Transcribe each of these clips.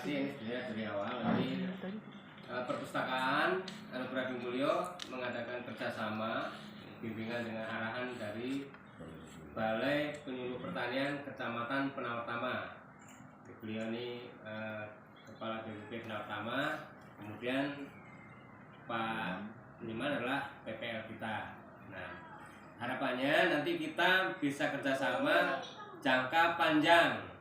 kasih ini sebenarnya dari awal. Jadi perpustakaan Anugerah Bung Mulyo mengadakan kerjasama bimbingan dengan arahan dari Balai Penyuluh Pertanian Kecamatan Penawatama. Beliau ini Kepala BPP Penawatama, kemudian Pak Niman adalah PPL kita. Nah, harapannya nanti kita bisa kerjasama jangka panjang.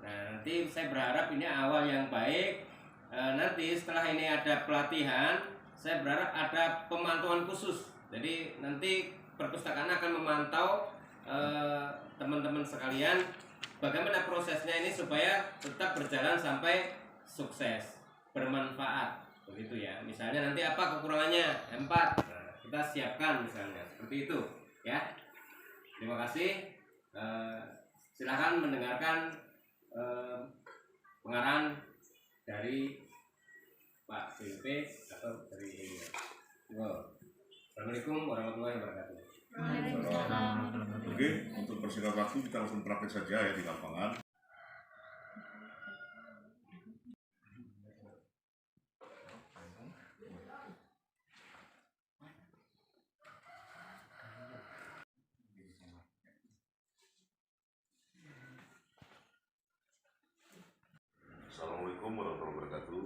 Nah, nanti saya berharap ini awal yang baik. Nanti setelah ini ada pelatihan, saya berharap ada pemantauan khusus. Jadi nanti perpustakaan akan memantau teman-teman sekalian bagaimana prosesnya ini supaya tetap berjalan sampai sukses, bermanfaat, begitu ya. Misalnya nanti apa kekurangannya, 4, nah, kita siapkan misalnya seperti itu ya. Terima kasih. Silakan mendengarkan pengarahan dari Pak VP atau dari ini. Assalamualaikum warahmatullahi wabarakatuh. Oke, untuk persingkat waktu kita langsung praktek saja ya di lapangan. Assalamualaikum warahmatullahi wabarakatuh.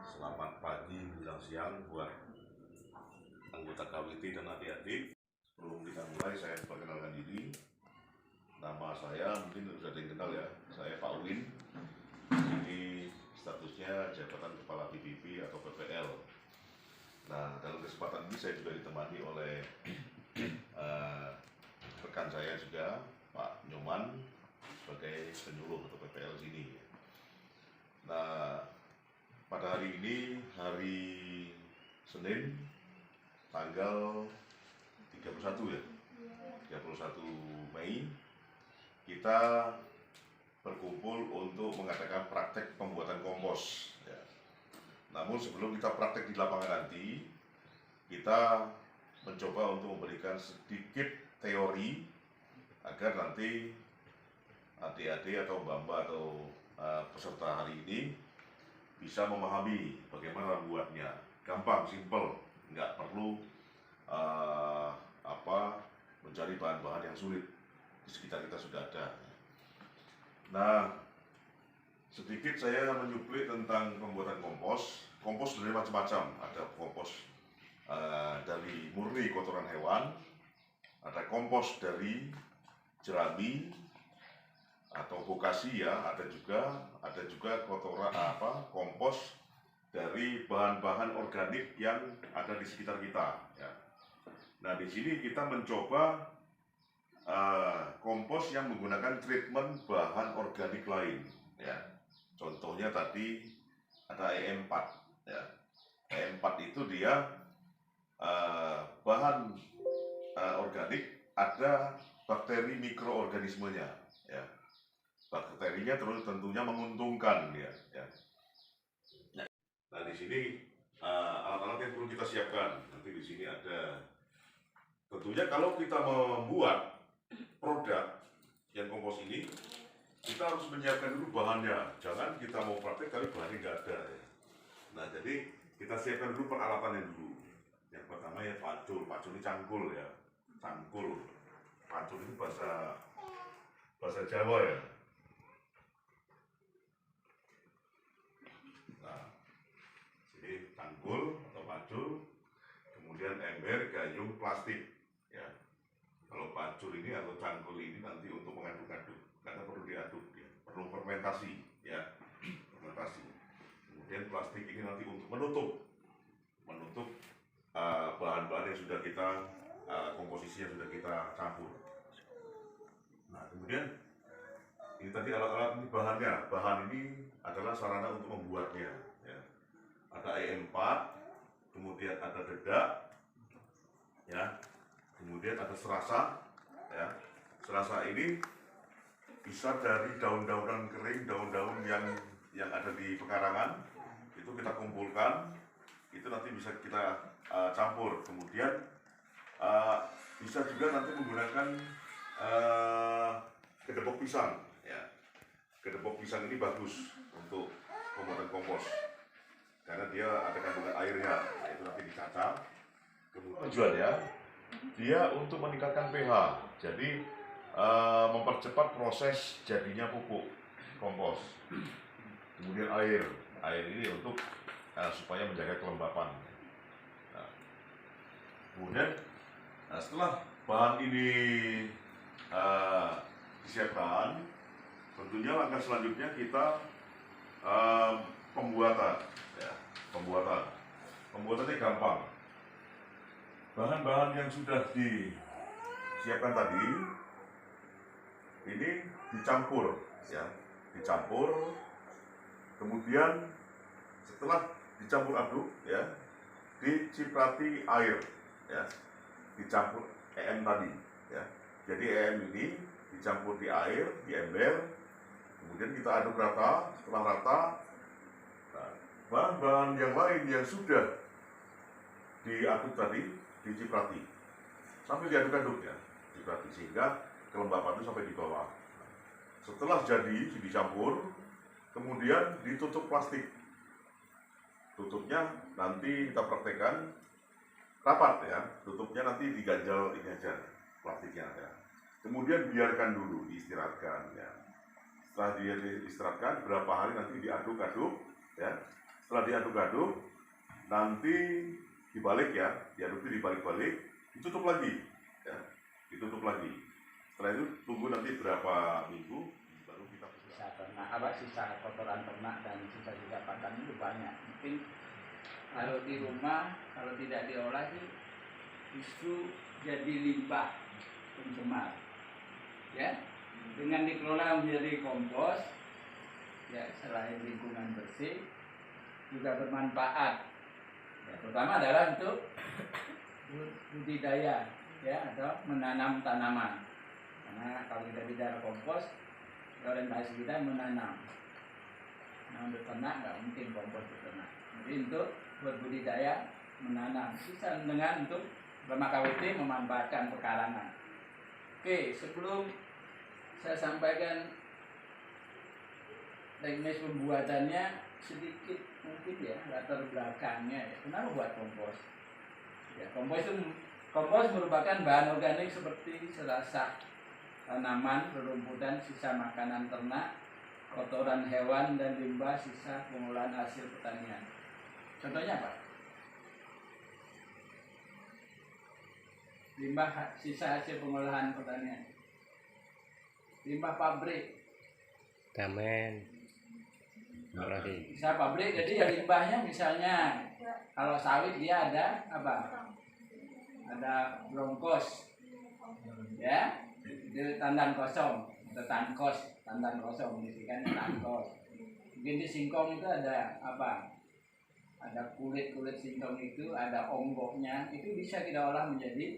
Selamat pagi menjelang siang buat anggota KWT dan adik-adik. Sebelum kita mulai, saya perkenalkan diri. Nama saya mungkin sudah ada yang kenal ya. Saya Pak Win. Ini statusnya jabatan Kepala BPP atau PPL. Nah, dalam kesempatan ini saya juga ditemani oleh rekan saya juga, Pak Nyoman, sebagai penyuluh atau PPL sini. Nah, pada hari ini, hari Senin, tanggal 31 ya, 31 Mei, kita berkumpul untuk mengadakan praktek pembuatan kompos. Ya. Namun sebelum kita praktek di lapangan nanti, kita mencoba untuk memberikan sedikit teori agar nanti adik-adik atau mbak-mbak atau peserta hari ini bisa memahami bagaimana membuatnya. Gampang, simple, nggak perlu mencari bahan-bahan yang sulit, di sekitar kita sudah ada. Nah, sedikit saya menyuplik tentang pembuatan kompos. Kompos sebenarnya macam-macam. Ada kompos dari murni kotoran hewan, ada kompos dari jerami atau bokasi ya, ada juga kotoran kompos dari bahan-bahan organik yang ada di sekitar kita ya. Nah, di sini kita mencoba kompos yang menggunakan treatment bahan organik lain ya. Contohnya tadi ada EM4 ya. EM4 itu dia bahan organik, ada bakteri mikroorganismenya ya. Bakterinya terus tentunya menguntungkan ya. Nah, di sini alat-alat yang perlu kita siapkan. Nanti di sini ada, tentunya kalau kita membuat produk yang kompos ini, kita harus menyiapkan dulu bahannya. Jangan kita mau praktek tapi bahannya nggak ada ya. Nah, jadi kita siapkan dulu peralatannya dulu. Yang pertama ya pacul ini cangkul ya. Pacul itu bahasa Jawa ya. Nah, jadi cangkul atau pacul, kemudian ember, gayung, plastik ya. Kalau pacul ini atau cangkul ini nanti untuk mengaduk-aduk, karena perlu diaduk ya, perlu fermentasi ya, Kemudian plastik ini nanti untuk menutup bahan-bahan yang sudah kita komposisi yang sudah kita campur. Nah, kemudian ini tadi alat-alat ini bahannya. Bahan ini adalah sarana untuk membuatnya ya. Ada EM4, kemudian ada dedak ya, kemudian ada serasa ya. Serasa ini bisa dari daun-daunan kering, daun-daun yang ada di pekarangan, itu kita kumpulkan, itu nanti bisa kita campur. Kemudian bisa juga nanti menggunakan kedepok pisang ya. Gedebok pisang ini bagus untuk pembuatan kompos karena dia ada kandungan airnya, yaitu nanti dicacah. Kemudian tujuannya dia untuk meningkatkan pH, jadi mempercepat proses jadinya pupuk kompos. Kemudian air ini untuk supaya menjaga kelembapan. Nah, kemudian setelah bahan ini disiapkan, tentunya langkah selanjutnya kita pembuatan. Ya, pembuatannya gampang. Bahan-bahan yang sudah disiapkan tadi ini dicampur, ya, dicampur. Kemudian setelah dicampur aduk, ya, diciprati air, ya, dicampur EM tadi, ya. Jadi EM ini dicampur di air, di ember, kemudian kita aduk rata. Setelah rata, nah, bahan-bahan yang lain yang sudah diaduk tadi diciprati sampai diaduk-aduk, ya, ciprati sehingga kelembapan itu sampai di bawah. Setelah jadi dicampur, kemudian ditutup plastik. Tutupnya nanti kita praktekkan rapat, ya. Tutupnya nanti diganjal ini aja plastiknya, ya. Kemudian biarkan dulu, diistirahatkan, ya. Setelah dia diistirahatkan berapa hari nanti diaduk-aduk, ya. Setelah diaduk-aduk nanti dibalik, ya, diaduk dibalik-balik, ditutup lagi, ya, ditutup lagi. Setelah itu tunggu nanti berapa minggu baru kita sisa ternak, sisa kotoran ternak dan sisa pakan itu banyak. Mungkin kalau di rumah kalau tidak diolah justru jadi limbah pencemar, ya. Dengan dikelola menjadi kompos, ya, selain lingkungan bersih juga bermanfaat. Ya, pertama adalah untuk budidaya, ya, atau menanam tanaman. Karena kalau kita bicara kompos, orientasi kita menanam. Nah, untuk ternak nggak mungkin kompos untuk ternak. Jadi untuk berbudidaya, menanam. Bisa dengan untuk bermakawiti memanfaatkan pekarangan. Oke, sebelum saya sampaikan teknis pembuatannya, sedikit mungkin, ya, latar belakangnya, ya, kenapa buat kompos. Ya, kompos merupakan bahan organik seperti selasak tanaman, rerumputan, sisa makanan ternak, kotoran hewan, dan limbah sisa pengolahan hasil pertanian. Contohnya apa? Limbah sisa hasil pengolahan pertanian, limbah pabrik, Damen. bisa pabrik. Jadi ya limbahnya misalnya kalau sawit dia ada apa? Ada brongkos, ya, itu tandan kosong, atau tandan kosong, kan tankos. Mungkin di singkong itu ada apa? Ada kulit singkong itu, ada onggoknya, itu bisa kita olah menjadi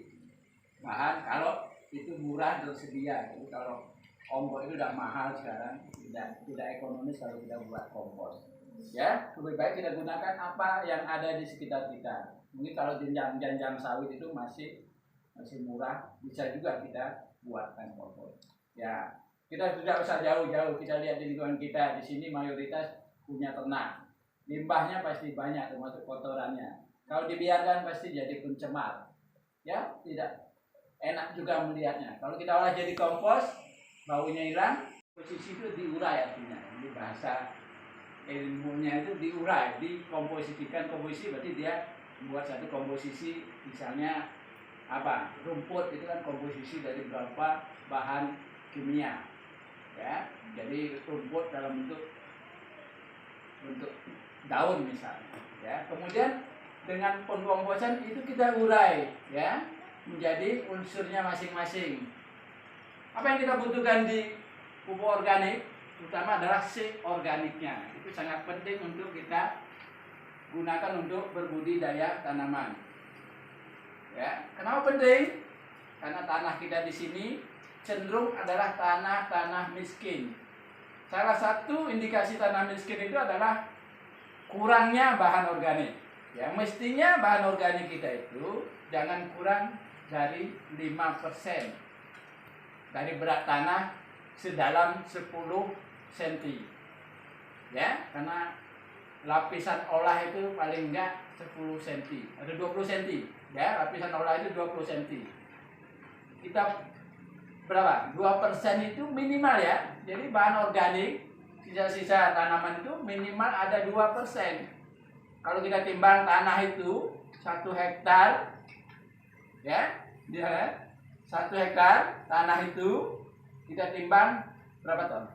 bahan kalau itu murah tersedia. Jadi kalau onggok itu udah mahal sekarang, tidak ekonomis kalau kita buat kompos. Ya, lebih baik kita gunakan apa yang ada di sekitar kita. Mungkin kalau jenjang sawit itu masih murah, bisa juga kita buatkan kompos. Ya, kita tidak usah jauh-jauh, kita lihat di lingkungan kita. Di sini mayoritas punya ternak. Limbahnya pasti banyak, termasuk kotorannya. Kalau dibiarkan pasti jadi pencemar. Ya, tidak enak juga melihatnya. Kalau kita olah jadi kompos, baunya hilang, posisi itu diurai artinya. Ini bahasa ilmunya itu diurai, dikomposisikan. Komposisi berarti dia membuat satu komposisi, misalnya apa? Rumput itu kan komposisi dari beberapa bahan kimia. Ya, jadi rumput dalam bentuk daun misalnya. Ya, kemudian dengan pengkomposan itu kita urai, ya, menjadi unsurnya masing-masing. Apa yang kita butuhkan di pupuk organik, terutama adalah C organiknya. Itu sangat penting untuk kita gunakan untuk berbudidaya tanaman. Ya, kenapa penting? Karena tanah kita di sini cenderung adalah tanah miskin. Salah satu indikasi tanah miskin itu adalah kurangnya bahan organik. Ya, mestinya bahan organik kita itu jangan kurang dari 5% dari berat tanah sedalam 10 cm. Ya, karena lapisan olah itu paling enggak 10 cm atau 20 cm. Ya, lapisan olah itu 20 cm. Kita berapa? 2% itu minimal ya. Jadi bahan organik, sisa-sisa tanaman itu minimal ada 2%. Kalau kita timbang tanah itu 1 hektar, ya, dia 1 hektar tanah itu kita timbang berapa ton?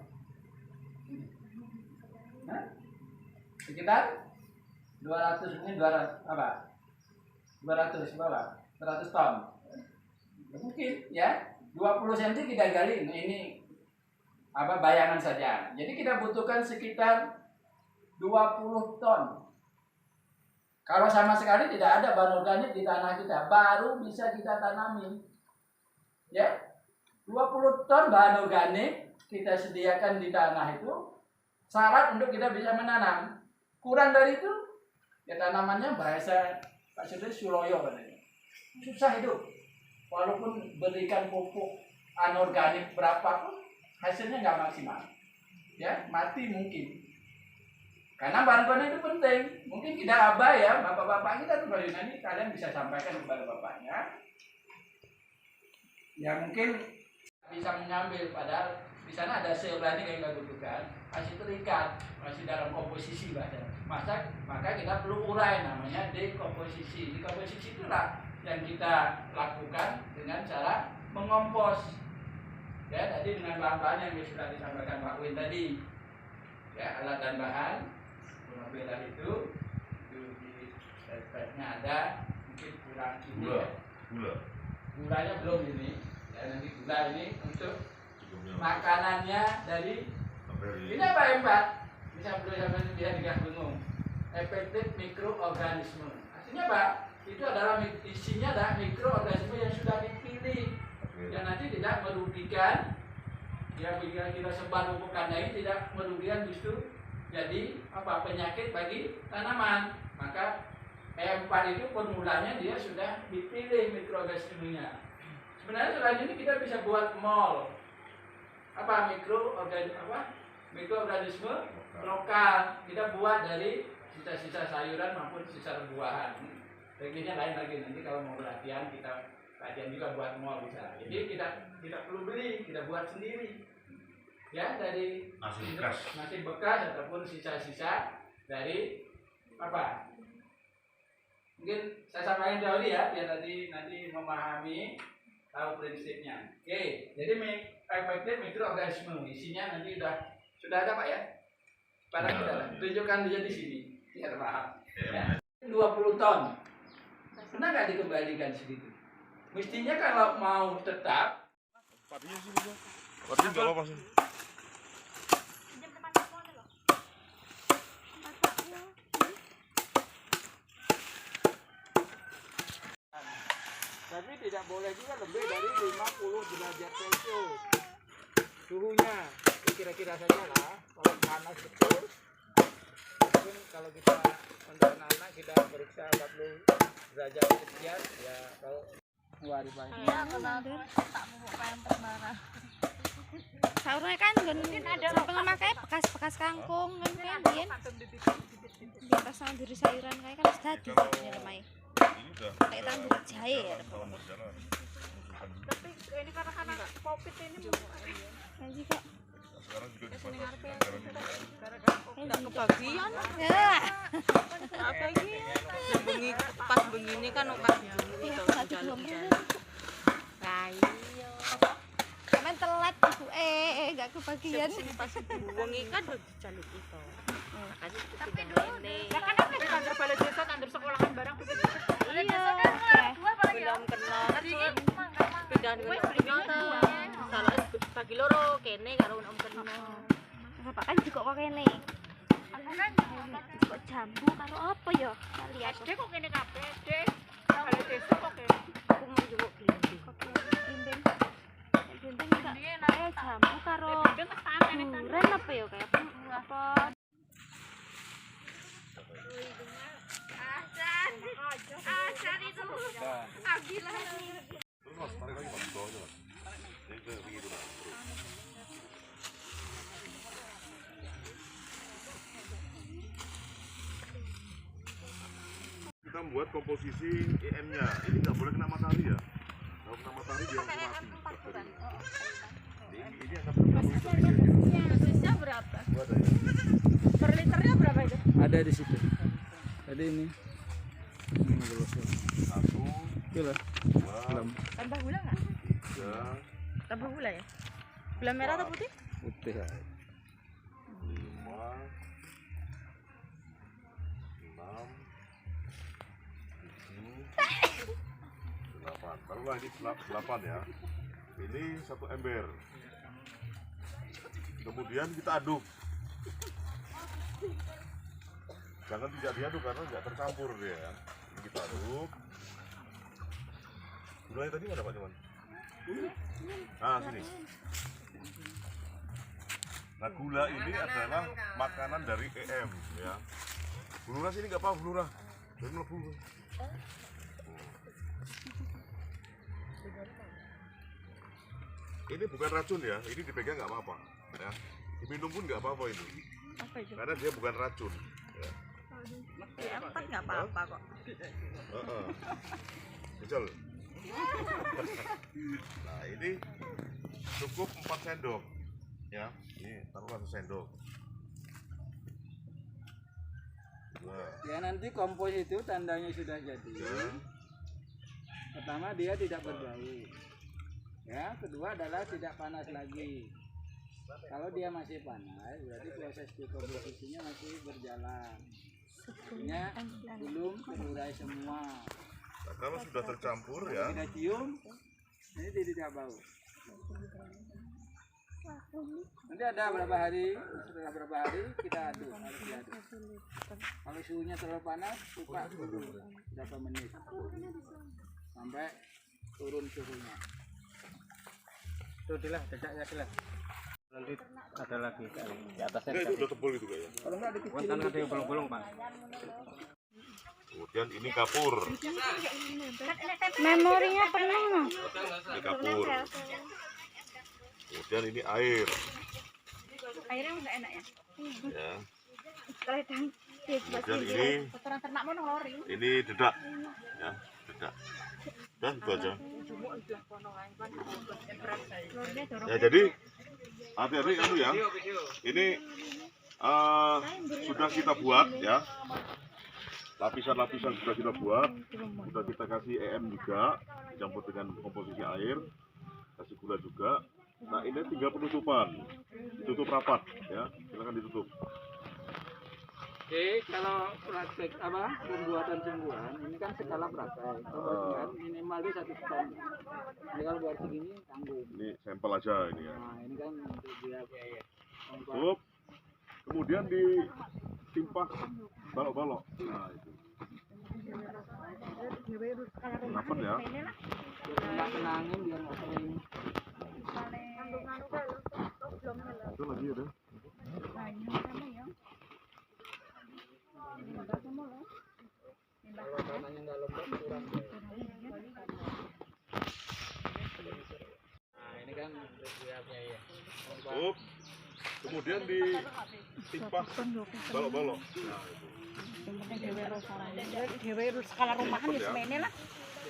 Sekitar 200, mungkin 200 apa? 200 berapa? 100 ton. Mungkin ya, 20 cm kita gali. Nah, ini apa bayangan saja. Jadi kita butuhkan sekitar 20 ton. Kalau sama sekali tidak ada bahan organik di tanah kita, baru bisa kita tanami. Ya, 20 ton bahan organik kita sediakan di tanah itu syarat untuk kita bisa menanam. Kurang dari itu, ya tanamannya bahasa Pak Sudir suloyo katanya. Susah hidup. Walaupun berikan pupuk anorganik berapapun, hasilnya nggak maksimal. Ya, mati mungkin. Karena bahan organik itu penting. Mungkin kita abai ya, bapak-bapak kita tuh nanti kalian bisa sampaikan kepada bapaknya. Ya mungkin bisa mengambil, padahal di sana ada sel organik yang kita butuhkan, masih terikat, masih dalam komposisi bahasa. Maka kita perlu urai, namanya dekomposisi. Dekomposisi itulah yang kita lakukan dengan cara mengompos. Ya, tadi dengan bahan-bahan yang sudah disampaikan Pak Win tadi. Ya, alat dan bahan, beda itu di slide-nya ada, mungkin kurang ini. Gulanya belum ini. Ya, nanti gula ini untuk makanannya dari ini apa ya Pak? Bisa dia digabung. Efektif mikroorganisme. Artinya Pak, itu adalah isinya adalah mikroorganisme yang sudah dipilih, yang nanti tidak merugikan. Ya, bila kita sebar pupuk kandang ini tidak merugikan, justru jadi apa penyakit bagi tanaman. Maka E4 itu formulanya dia sudah dipilih mikroorganismenya. Sebenarnya selain ini kita bisa buat mol. Apa mikroorganisme lokal kita buat dari sisa-sisa sayuran maupun sisa buahan. Tekniknya lain lagi, nanti kalau mau latihan kita latihan juga buat mol bisa. Jadi kita tidak perlu beli, kita buat sendiri. Ya, dari nasi bekas ataupun sisa-sisa dari apa? Mungkin saya sampaikan dahulu ya, biar nanti memahami, tahu prinsipnya. Oke, jadi efektif mikroorganisme isinya nanti sudah ada Pak ya. Barang kita tunjukkan dia di sini, biar paham. Ya. 20 ton. Pernah nggak dikembalikan segitu? Mestinya kalau mau tetap. Patinya sih bisa. Patinya nggak apa-apa sih. Tapi tidak boleh juga lebih dari 50 derajat Celcius suhunya. Kira-kira saja lah. Kalau panas betul, mungkin kalau kita untuk anak kita periksa 40 derajat sekian ya. Kalau luar biasa. Iya, kalau tak mau pempek marah. Saurnya kan mungkin ada pemakai bekas kangkung kan biyen. Di atas tandur sayuran kayak kan sedadi nyelmai. Kayak tandur jahe ya. Tapi ini karena Covid ini nanti kok Sekarang juga enggak kebagian ya. Apa ini bengi pas begini kan obat itu jalan-jalan. Lah iya. Kamen telat ibu enggak kebagian. Pas bengi kan jaluk itu. Tapi dulu kan apa kantor balai desa kantor sekolahan barang pikir-pikir. iya. Belum kenal. Pindah di salah bagi loro kene karo om kenal. Bapak kan juga kok kene. Kan kok jambu karo apa ya? Lihat Kok kene kabeh, Dek. Balai desa kok kene. aku mau juga blimbing. Blimbing enggak jambu karo duren apa ya kayak apa? Asar itu. Agilah. Terus Mas, tarik lagi Mas, bawahnya Mas. Jadi begitu Mas. kita membuat komposisi EM-nya. Ini nggak boleh kena matahari ya. Kalau kena matahari dia langsung mati bakteri. Ini akan berapa? Dosisnya berapa? Ada ya. Per liternya berapa itu? Ada di situ. Jadi ini. Satu, Gila. dua, Tambah gula nggak? tiga, Tambah gula ya? Gula merah atau putih? Putih. 5, 6, 7, 8. Taruhlah ini 8 ya. Ini satu ember. Kemudian kita aduk. Jangan tidak diaduk karena nggak tercampur dia ya. Ini kita aduk. Gulanya tadi mana Pak Nyoman? Nah sini. Nah gula ini adalah makanan dari EM ya. Bulurah sini nggak apa-apa bulurah. Jangan melebu. Ini bukan racun ya. Ini dipegang nggak apa-apa. Ya. Diminum pun nggak apa-apa ini. Apa itu? Karena dia bukan racun. Ya. Ya, empat nggak apa-apa kok. Jajal. Nah ini cukup 4 sendok ya. Ini taruhlah 1 sendok. Nah, Ya nanti kompos itu tandanya sudah jadi. ya. Pertama dia tidak berbau. Ya, kedua adalah tidak panas lagi. Kalau dia masih panas, berarti proses dekomposisinya masih berjalan. Artinya belum terurai semua. Nah, kalau sudah tercampur ya, Kita cium, ini dia tidak bau. Nanti ada berapa hari, setelah berapa hari kita aduk, harus diaduk. Kalau suhunya terlalu panas, buka dulu berapa menit sampai turun suhunya. Itu dilah, dedaknya dilah. Nanti ada lagi di atasnya. ini itu udah tebal gitu Kak ya. Kalau nggak dikecilin Kan ada yang bolong-bolong Pak. Kemudian ini kapur, Memorinya penuh. ini kapur. Kemudian ini air, Airnya nggak enak ya? ya. Kelihatan. Kemudian Kotoran ternak mau ngelori. ini dedak, ya, dedak. Dan itu aja. Ya jadi hati-hati kamu ya. Ini sudah kita buat ya. Lapisan-lapisan sudah kita buat. Sudah kita kasih EM juga, dicampur dengan komposisi air, kasih gula juga. Nah ini tinggal penutupan, ditutup rapat ya. Silakan ditutup. Oke, kalau praktek pembuatan sungguhan ini kan skala praktek, kan minimal itu 1 ton. Jadi kalau buat segini tanggung. Ini sampel aja ini ya. Nah ini kan untuk dia Tutup. Kemudian ditimpah balok-balok. Nah itu. Rapat ya. nggak tenangin biar nggak kering. Itu lagi udah. Kalau tanahnya nggak lembab kurang. Nah ini kan untuk dia ya. Tutup. Kemudian ditimpah balok-balok. Nah itu. Dewe skala rumahan ya semene lah.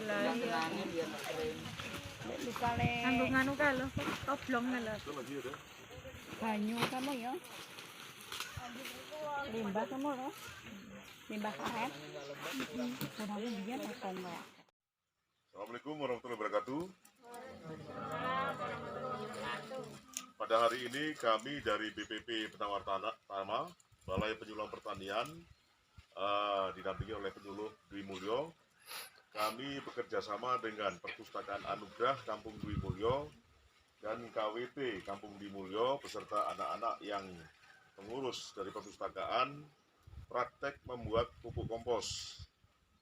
Yang tenangin biar nggak kering. Nganggo nganu kae lho, oblong lho. Itu lagi udah. Banyu kamu ya. Limbah kamu lho. Limbah karet. Kurang biar apa. Assalamualaikum warahmatullahi wabarakatuh. Pada hari ini kami dari BPP Penawar Tama, Balai Penyuluhan Pertanian, didampingi oleh penyuluh Dwi Mulyo. Kami bekerja sama dengan Perpustakaan Anugerah Kampung Dwi Mulyo dan KWT Kampung Dwi Mulyo beserta anak-anak yang pengurus dari perpustakaan praktek membuat pupuk kompos.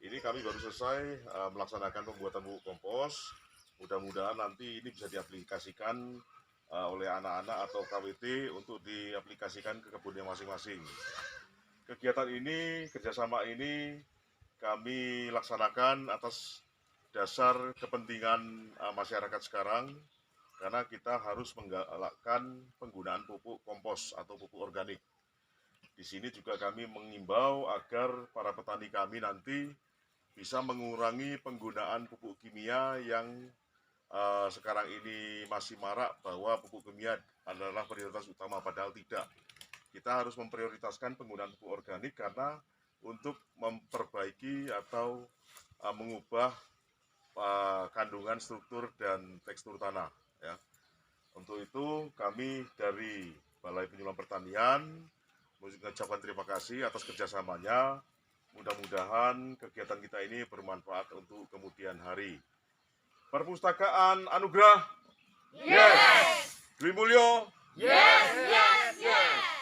Ini kami baru selesai melaksanakan pembuatan pupuk kompos. Mudah-mudahan nanti ini bisa diaplikasikan oleh anak-anak atau KWT untuk diaplikasikan ke kebunnya masing-masing. Kegiatan ini, kerjasama ini kami laksanakan atas dasar kepentingan masyarakat sekarang, karena kita harus menggalakkan penggunaan pupuk kompos atau pupuk organik. Di sini juga kami mengimbau agar para petani kami nanti bisa mengurangi penggunaan pupuk kimia yang sekarang ini masih marak, bahwa pupuk kimia adalah prioritas utama, padahal tidak. Kita harus memprioritaskan penggunaan pupuk organik karena untuk memperbaiki atau mengubah kandungan, struktur, dan tekstur tanah. Ya. Untuk itu kami dari Balai Penyuluhan Pertanian mengucapkan terima kasih atas kerjasamanya. Mudah-mudahan kegiatan kita ini bermanfaat untuk kemudian hari. Perpustakaan Anugerah? Yes! Dwi Mulyo? Yes, yes, yes.